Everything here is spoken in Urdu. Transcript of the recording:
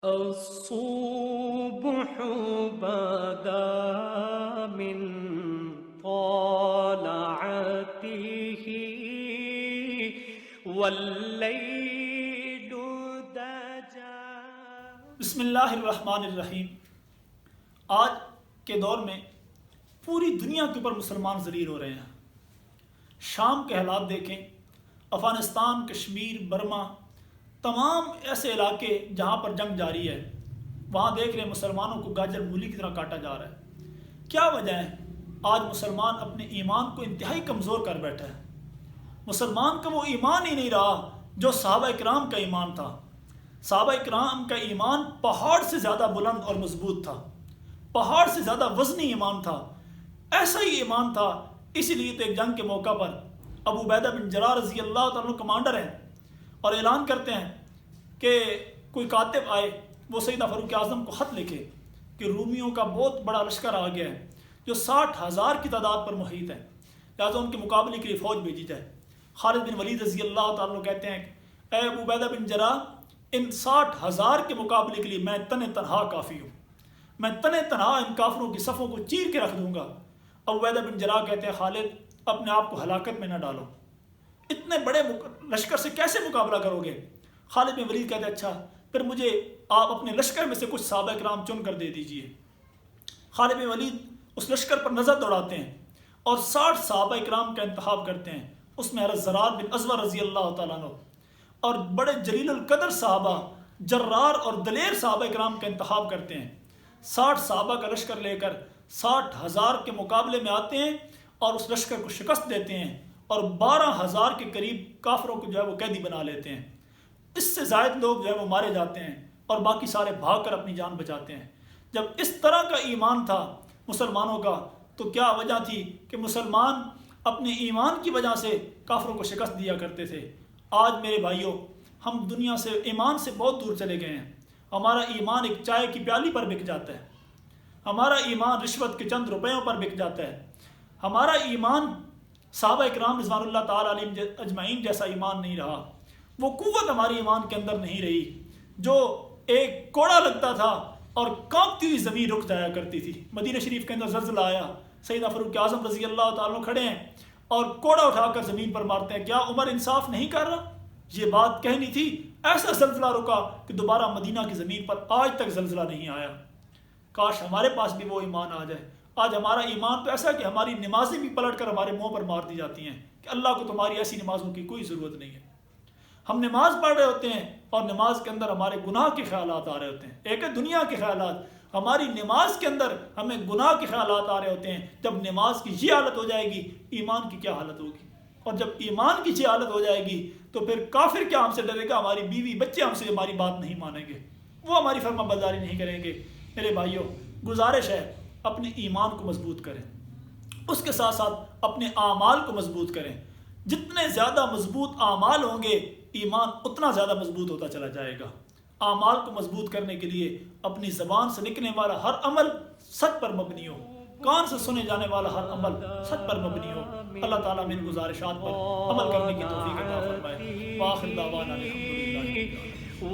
الصبح بدا من طلعته واللیل دجا۔ بسم اللہ الرحمن الرحیم۔ آج کے دور میں پوری دنیا کے اوپر مسلمان ذلیل ہو رہے ہیں۔ شام کے حالات دیکھیں، افغانستان، کشمیر، برما، تمام ایسے علاقے جہاں پر جنگ جاری ہے، وہاں دیکھ رہے ہیں مسلمانوں کو گاجر مولی کی طرح کاٹا جا رہا ہے۔ کیا وجہ ہے؟ آج مسلمان اپنے ایمان کو انتہائی کمزور کر بیٹھا ہے۔ مسلمان کا وہ ایمان ہی نہیں رہا جو صحابہ کرام کا ایمان تھا۔ صحابہ کرام کا ایمان پہاڑ سے زیادہ بلند اور مضبوط تھا، پہاڑ سے زیادہ وزنی ایمان تھا۔ ایسا ہی ایمان تھا، اسی لیے تو ایک جنگ کے موقع پر ابو عبیدہ بن جراح رضی اللہ تعالیٰ کمانڈر ہیں اور اعلان کرتے ہیں کہ کوئی کاتب آئے، وہ سیدنا فاروق اعظم کو خط لکھے کہ رومیوں کا بہت بڑا لشکر آ گیا ہے جو 60,000 کی تعداد پر محیط ہے، لہٰذا ان کے مقابلے کے لیے فوج بھیجی جائے۔ خالد بن ولید رضی اللہ تعالیٰ کہتے ہیں اے ابو عبیدہ بن جراح، ان 60,000 کے مقابلے کے لیے میں تنہا کافی ہوں، میں تنہا ان کافروں کی صفوں کو چیر کے رکھ دوں گا۔ ابو عبیدہ بن جراح کہتے ہیں خالد، اپنے آپ کو ہلاکت میں نہ ڈالو، اتنے بڑے لشکر سے کیسے مقابلہ کرو گے؟ خالد بن ولید کہتے ہیں اچھا پھر مجھے آپ اپنے لشکر میں سے کچھ صحابہ کرام چن کر دے دیجئے۔ خالد بن ولید اس لشکر پر نظر دوڑاتے ہیں اور 60 صحابہ کرام کا انتخاب کرتے ہیں۔ اس میں حضرت ہزار بن ازور رضی اللہ تعالیٰ عنہ اور بڑے جلیل القدر صحابہ، جرار اور دلیر صحابہ کرام کا انتخاب کرتے ہیں۔ 60 صحابہ کا لشکر لے کر 60,000 کے مقابلے میں آتے ہیں اور اس لشکر کو شکست دیتے ہیں اور 12,000 کے قریب کافروں کو جو ہے وہ قیدی بنا لیتے ہیں۔ اس سے زائد لوگ جو ہے وہ مارے جاتے ہیں اور باقی سارے بھاگ کر اپنی جان بچاتے ہیں۔ جب اس طرح کا ایمان تھا مسلمانوں کا تو کیا وجہ تھی کہ مسلمان اپنے ایمان کی وجہ سے کافروں کو شکست دیا کرتے تھے۔ آج میرے بھائیوں، ہم دنیا سے، ایمان سے بہت دور چلے گئے ہیں۔ ہمارا ایمان ایک چائے کی پیالی پر بک جاتا ہے، ہمارا ایمان رشوت کے چند روپیوں پر بک جاتا ہے، ہمارا ایمان صحابہ کرام رضوان اللہ تعالیٰ علیہم اجمعین جیسا ایمان نہیں رہا۔ وہ قوت ہماری ایمان کے اندر نہیں رہی جو ایک کوڑا لگتا تھا اور کانپتی ہوئی زمین رک جایا کرتی تھی۔ مدینہ شریف کے اندر زلزلہ آیا، سیدنا فاروق اعظم رضی اللہ تعالیٰ کھڑے ہیں اور کوڑا اٹھا کر زمین پر مارتے ہیں، کیا عمر انصاف نہیں کر رہا؟ یہ بات کہنی تھی، ایسا زلزلہ رکا کہ دوبارہ مدینہ کی زمین پر آج تک زلزلہ نہیں آیا۔ کاش ہمارے پاس بھی وہ ایمان آ جائے۔ آج ہمارا ایمان تو ایسا کہ ہماری نمازیں بھی پلٹ کر ہمارے منہ پر مار دی جاتی ہیں کہ اللہ کو تمہاری ایسی نمازوں کی کوئی ضرورت نہیں ہے۔ ہم نماز پڑھ رہے ہوتے ہیں اور نماز کے اندر ہمارے گناہ کے خیالات آ رہے ہوتے ہیں۔ ایک ہے دنیا کے خیالات، ہماری نماز کے اندر ہمیں گناہ کے خیالات آ رہے ہوتے ہیں۔ جب نماز کی یہ حالت ہو جائے گی، ایمان کی کیا حالت ہوگی؟ اور جب ایمان کی یہ حالت ہو جائے گی تو پھر کافر کیا ہم سے ڈرے گا؟ ہماری بیوی بچے ہم سے ہماری بات نہیں مانیں گے، وہ ہماری فرما برداری نہیں کریں گے۔ میرے بھائیوں، گزارش ہے اپنے ایمان کو مضبوط کریں، اس کے ساتھ ساتھ اپنے اعمال کو مضبوط کریں۔ جتنے زیادہ مضبوط اعمال ہوں گے، ایمان اتنا زیادہ مضبوط ہوتا چلا جائے گا۔ اعمال کو مضبوط کرنے کے لیے اپنی زبان سے نکلنے والا ہر عمل سچ پر مبنی ہو، کان سے سنے جانے والا ہر عمل سچ پر مبنی ہو۔ اللہ تعالیٰ میں ان گزارشات پر عمل کرنے کی توفیق عطا فرمائے۔ وآخر دعوانا الحمدللہ۔